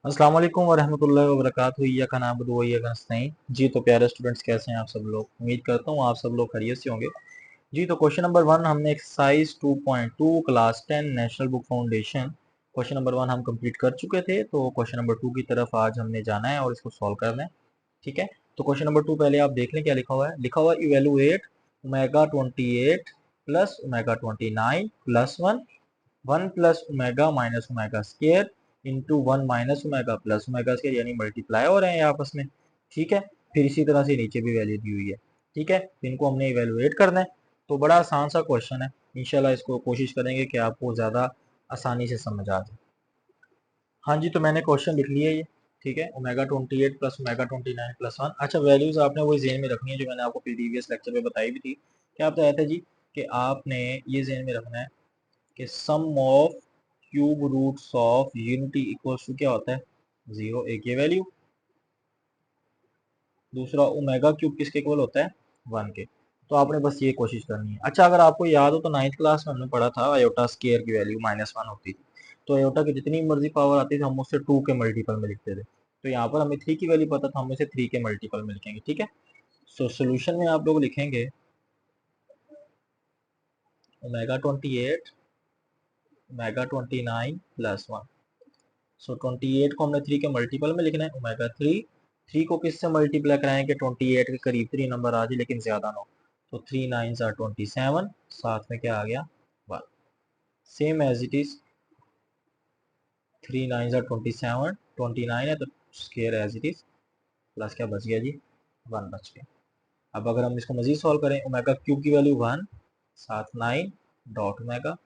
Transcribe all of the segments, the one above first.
अस्सलाम वालेकुम वरहमतुल्लाहि वबरकातुहू। इय्याका नअबुदु व इय्याका नस्तईन। जी तो प्यारे स्टूडेंट्स, कैसे हैं आप सब लोग? उम्मीद करता हूँ आप सब लोग खैरियत से होंगे। जी तो क्वेश्चन नंबर 1 हमने exercise 2.2 class 10 national book foundation question number 1 हम कंप्लीट कर चुके थे। तो क्वेश्चन नंबर 2 की तरफ आज हमने जाना है और इसको सॉल्व करना है। ठीक है, तो क्वेश्चन नंबर 2 पहले आप देख लें क्या लिखा हुआ है। लिखा हुआ है evaluate omega 28 plus omega 29 plus 1 1 plus omega minus omega square into 1 minus omega plus omega square, यानी मल्टीप्लाई हो रहे हैं आपस में। ठीक है, फिर इसी तरह से नीचे भी वैल्यू दी हुई है। ठीक है, तो इनको हमने इवेलुएट करना है। तो बड़ा आसान सा क्वेश्चन है, इंशाल्लाह इसको कोशिश करेंगे कि आपको ज़्यादा आसानी से समझ आ जाए। हाँ जी, तो मैंने क्वेश्चन लिख लिया ये। ठीक है, ओमेगा 28 प्लस ओमेगा 29 प्लस 1। अच्छा, वैल्यूज आपने वही जेन में रखनी है जो मैंने आपको प्रीवियस लेक्चर में बताई भी थी। क्या बताया था जी कि आपने ये जेन में रखना है कि sum of cube roots of unity equals to क्या होता है? 0, एक ये वैल्यू। दूसरा ओमेगा क्यूब किसके इक्वल होता है? 1 के। तो आपने बस ये कोशिश करनी है। अच्छा, अगर आपको याद हो तो 9th क्लास में हमने पढ़ा था आयोटा स्केयर की वैल्यू -1 होती थी। तो आयोटा की जितनी मर्जी पावर आती थी हम उससे 2 के मल्टीपल में लिखते थे। तो यहाँ पर हमें 3 की वैल्यू पता था, हम इसे 3 के मल्टीपल में लिखेंगे। ठीक है, सो सोल्यूशन में आप लोग लिखेंगे ओमेगा 28 ओमेगा 29 प्लस 1। सो 28 को हमने 3 के मल्टीपल में लिखना है, ओमेगा 3। 3 को किससे मल्टीप्लाई कराएंगे? 28 के करीब 3 नंबर आ जाए लेकिन ज्यादा ना हो। तो 3 9 आर 27, साथ में क्या आ गया? 1। Same as it is, 3 9 or 27, 29 है तो square as it is, plus क्या बच गया जी? 1 बच गया। अब अगर हम इसको मजीद सॉल्व करें, ओमेगा क्यूब की वैल्यू 1, साथ 9 डॉट ओमेगा,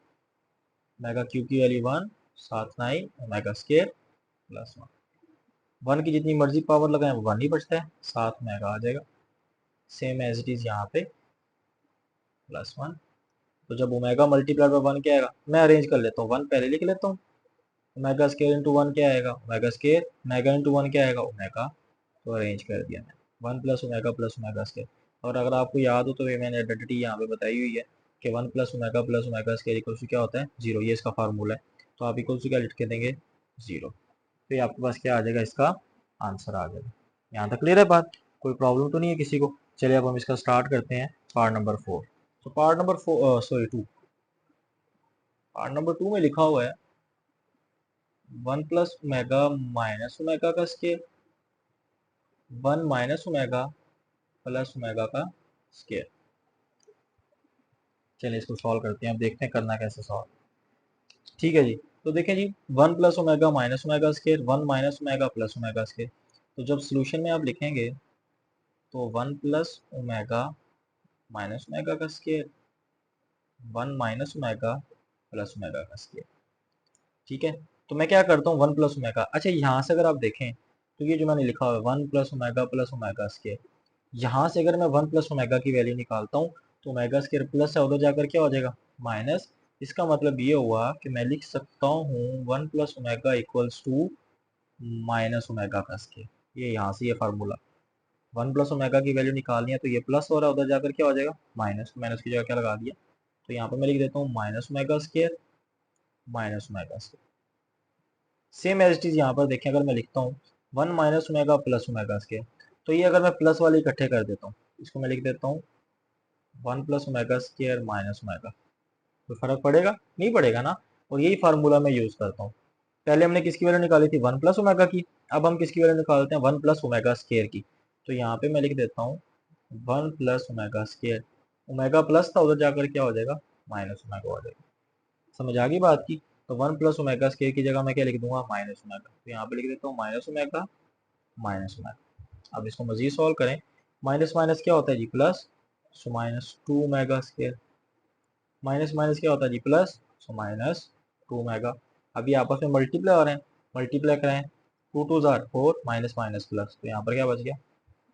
ओमेगा क्यूब की वैल्यू 1, साथ 9 ओमेगा स्केयर प्लस 1। 1 की जितनी मर्जी पावर लगाएं वो 1 ही बचता है, साथ में आ जाएगा सेम एज इट इज यहाँ पे प्लस 1। तो जब ओमेगा मल्टीप्लाई बाय 1 क्या आएगा? मैं अरेंज कर लेता हूँ, 1 पहले लिख लेता हूँ। ओमेगा स्केयर इंटू 1 क्या आएगा? Omega square. ओमेगा इंटू 1 क्या आएगा? ओमेगा। तो अरेंज कर दिया मैंने, 1 प्लस ओमेगा स्केयर। और अगर आपको याद हो तो ये मैंने आइडेंटिटी यहाँ पे बताई हुई है कि 1 plus omega square equals to क्या होता है? 0। ये इसका फार्मूला है। तो आप इक्वल्स टू क्या लिख के देंगे? 0। तो ये आपके पास क्या आ जाएगा? इसका आंसर आ जाएगा। यहाँ तक क्लियर है बात? कोई प्रॉब्लम तो नहीं है किसी को? चलिए अब हम इसका स्टार्ट करते हैं पार्ट नंबर 4। तो part number 4 sorry 2, part number 2 में लिखा हुआ है 1 प्लस ओमेगा माइनस ओमेगा का square, 1 minus omega plus omega का स्केयर। चलिए इसको सॉल्व करते हैं, अब देखते हैं करना कैसे सॉल्व। ठीक है जी, तो देखें जी, 1 plus omega minus omega square, 1 minus omega plus omega square. तो जब सोल्यूशन में आप लिखेंगे तो 1 प्लस ओमेगा माइनस ओमेगा का square, 1 minus omega plus omega का स्केयर। ठीक है, तो मैं क्या करता हूँ 1 प्लस ओमेगा। अच्छा, यहाँ से अगर आप देखें तो ये जो मैंने लिखा हुआ है 1 प्लस ओमेगा स्केयर, यहाँ से अगर मैं 1 प्लस ओमेगा की वैल्यू निकालता हूँ तो ओमेगा स्केयर प्लस है, उधर जाकर क्या हो जाएगा? माइनस। इसका मतलब ये हुआ कि मैं लिख सकता हूँ 1 plus omega equals to minus omega का स्केयर। ये यहाँ से ये फार्मूला, 1 प्लस ओमेगा की वैल्यू निकालनी है तो ये प्लस हो रहा है, उधर जाकर क्या हो जाएगा? माइनस। माइनस की जगह क्या लगा दिया? तो यहाँ पर मैं लिख देता हूँ minus omega square minus omega square. Same as it is यहाँ पर देखें, अगर मैं लिखता हूँ 1 minus omega plus omega square, तो ये अगर मैं प्लस वाले इकट्ठे कर देता हूँ, इसको मैं लिख देता हूँ 1 plus omega square minus omega. कोई फर्क पड़ेगा? नहीं पड़ेगा ना। और यही फार्मूला मैं यूज करता हूँ। पहले हमने किसकी वैल्यू निकाली थी? 1 प्लस ओमेगा की। अब हम किसकी वैल्यू निकालते हैं? 1 प्लस ओमेगा स्केयर की। तो यहाँ पे मैं लिख देता हूँ 1 plus omega square. Omega plus था, उधर जाकर क्या हो जाएगा? माइनस ओमेगा हो जाएगा। समझ आ गई बात की? तो 1 प्लस ओमेगा स्केयर की जगह मैं क्या लिख दूंगा? Minus omega. तो यहाँ पे लिख देता हूँ माइनस ओमेगा माइनस ओमेगा। अब इसको मजीद सॉल्व करें, माइनस माइनस क्या होता है जी? Plus. So minus 2 omega square, minus minus क्या होता है जी? प्लस। So minus 2 omega. अभी आपस में मल्टीप्लाई हो रहे हैं, मल्टीप्लाई कराएं, 2 2 जार 4, माइनस माइनस प्लस, तो यहाँ पर क्या बच गया?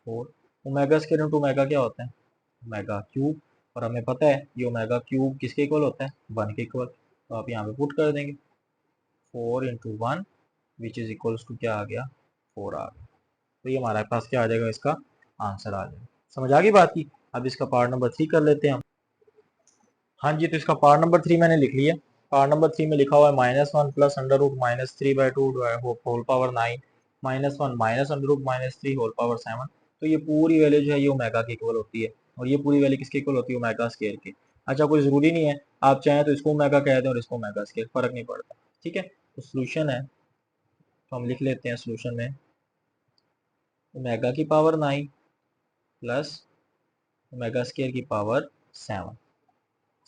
4। ओमेगा स्केयर इंटू ओमेगा क्या होता है? Omega cube. और हमें पता है ये ओमेगा क्यूब किसके इक्वल होता है? 1 के इक्वल। तो आप यहाँ पे पुट कर देंगे 4 into 1 which is equals to क्या आ गया? 4 आ गया। तो ये हमारे पास क्या आ जाएगा? इसका आंसर आ जाएगा। समझ आ गई बात की? अब इसका पार्ट नंबर 3 कर लेते हैं हम। हाँ जी, तो इसका पार्ट नंबर 3 मैंने लिख लिया। पार्ट नंबर 3 में लिखा हुआ है -1 plus under root -3/2 whole power 9 -1 minus under root -3 whole power 7। तो ये पूरी वैल्यू जो है ये ओमेगा की इक्वल होती है और ये पूरी वैल्यू किसके इक्वल होती है, ओमेगा स्केयर की। अच्छा कोई ज़रूरी नहीं है, आप चाहें तो इसको ओमेगा कह दें और इसको ओमेगा स्केयर, फर्क नहीं पड़ता। ठीक है, तो सोल्यूशन है, तो हम लिख लेते हैं सोल्यूशन में ओमेगा की पावर 9 प्लस ओमेगा स्केयर की पावर 7।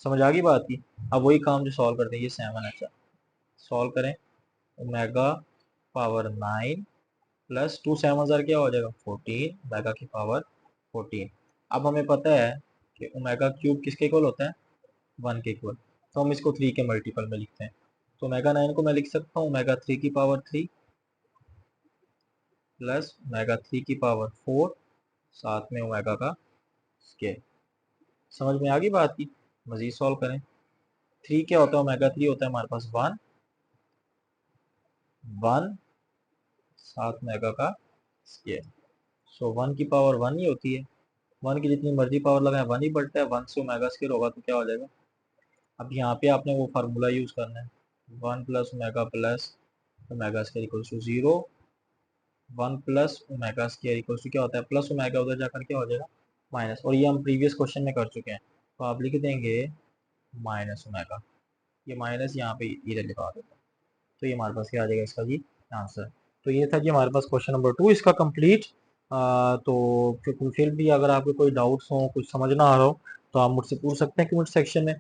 समझ आ गई बात की। अब वही काम जो सॉल्व करते हैं, ये 7 है, अच्छा सॉल्व करें। ओमेगा पावर 9 प्लस 2 7 क्या हो जाएगा 14, ओमेगा की पावर 14। अब हमें पता है कि ओमेगा क्यूब किसके इक्वल होता है, 1 के इक्वल, तो हम इसको 3 के मल्टीपल में लिखते हैं। तो ओमेगा 9 को मैं लिख सकता हूँ ओमेगा 3 की पावर 3 प्लस ओमेगा 3 की पावर 4 साथ में ओमेगा का स्केयर। समझ में आ गई बात की। मजीद सॉल्व करें। 3 क्या होता है, ओमेगा 3 होता है हमारे पास 1 साथ ओमेगा का स्केयर। सो 1 की पावर 1 ही होती है, 1 की जितनी मर्जी पावर लगाए 1 ही बढ़ता है, 1 से ओमेगा स्केयर होगा तो क्या हो जाएगा। अब यहाँ पे आपने वो फार्मूला यूज करना है, 1 plus omega plus omega square equals to 0, 1 plus omega square equals to क्या होता है, प्लस ओमेगा उधर जाकर क्या हो जाएगा माइनस, और ये हम प्रीवियस क्वेश्चन में कर चुके हैं। तो आप लिख देंगे माइनस ओमेगा, ये माइनस यहाँ पे इधर लिखा देता है, तो ये हमारे पास क्या आ जाएगा इसका जी आंसर। तो ये था जी हमारे पास क्वेश्चन नंबर 2 इसका कंप्लीट। तो फिर भी अगर आपके कोई डाउट्स हो, कुछ समझ ना आ रहा हो, तो आप मुझसे पूछ सकते हैं कमेंट सेक्शन में।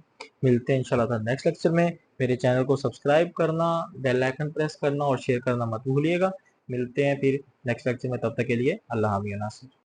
मिलते हैं इंशाल्लाह नेक्स्ट लेक्चर में। मेरे चैनल को सब्सक्राइब करना, बेल आइकन प्रेस करना और शेयर करना मत भूलिएगा। मिलते हैं फिर नेक्स्ट लेक्चर में, तब तक के लिए अल्लाह हाफ़िज़।